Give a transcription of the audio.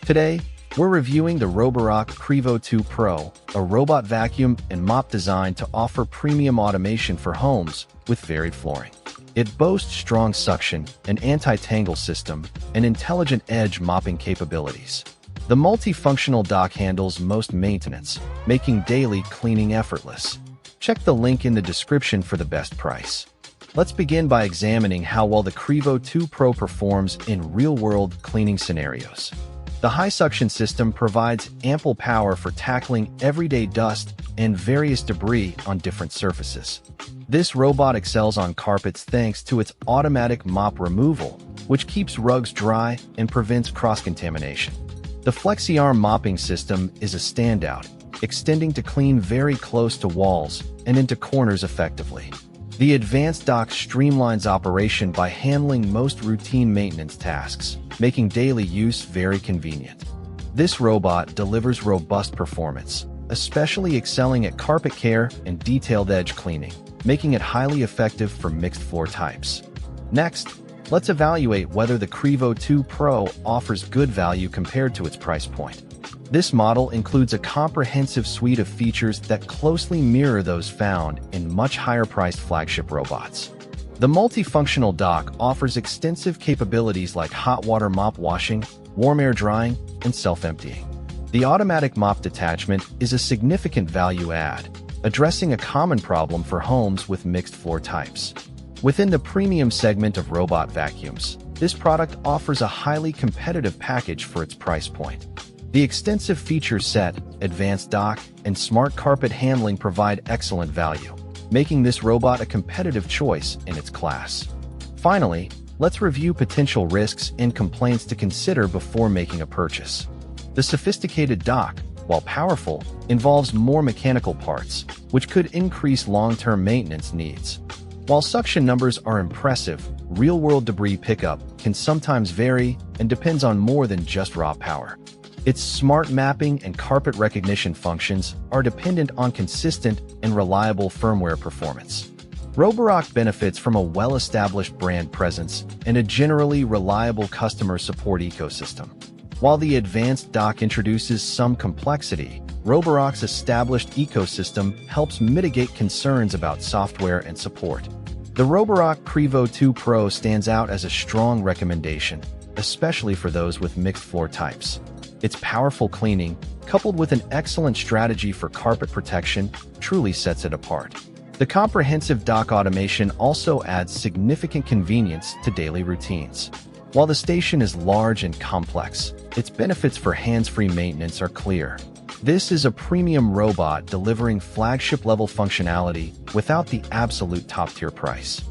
Today, we're reviewing the Roborock Qrevo 2 Pro, a robot vacuum and mop designed to offer premium automation for homes with varied flooring. It boasts strong suction, an anti-tangle system, and intelligent edge mopping capabilities. The multifunctional dock handles most maintenance, making daily cleaning effortless. Check the link in the description for the best price. Let's begin by examining how well the Qrevo 2 Pro performs in real-world cleaning scenarios. The high-suction system provides ample power for tackling everyday dust and various debris on different surfaces. This robot excels on carpets thanks to its automatic mop removal, which keeps rugs dry and prevents cross-contamination. The FlexiArm mopping system is a standout, extending to clean very close to walls and into corners effectively. The advanced dock streamlines operation by handling most routine maintenance tasks, making daily use very convenient. This robot delivers robust performance, especially excelling at carpet care and detailed edge cleaning, making it highly effective for mixed floor types. Next, let's evaluate whether the Qrevo 2 Pro offers good value compared to its price point. This model includes a comprehensive suite of features that closely mirror those found in much higher-priced flagship robots. The multifunctional dock offers extensive capabilities like hot water mop washing, warm air drying, and self-emptying. The automatic mop detachment is a significant value add, addressing a common problem for homes with mixed floor types. Within the premium segment of robot vacuums, this product offers a highly competitive package for its price point. The extensive feature set, advanced dock, and smart carpet handling provide excellent value, making this robot a competitive choice in its class. Finally, let's review potential risks and complaints to consider before making a purchase. The sophisticated dock, while powerful, involves more mechanical parts, which could increase long-term maintenance needs. While suction numbers are impressive, real-world debris pickup can sometimes vary and depends on more than just raw power. Its smart mapping and carpet recognition functions are dependent on consistent and reliable firmware performance. Roborock benefits from a well-established brand presence and a generally reliable customer support ecosystem. While the advanced dock introduces some complexity, Roborock's established ecosystem helps mitigate concerns about software and support. The Roborock Qrevo 2 Pro stands out as a strong recommendation, especially for those with mixed floor types. Its powerful cleaning, coupled with an excellent strategy for carpet protection, truly sets it apart. The comprehensive dock automation also adds significant convenience to daily routines. While the station is large and complex, its benefits for hands-free maintenance are clear. This is a premium robot delivering flagship-level functionality without the absolute top-tier price.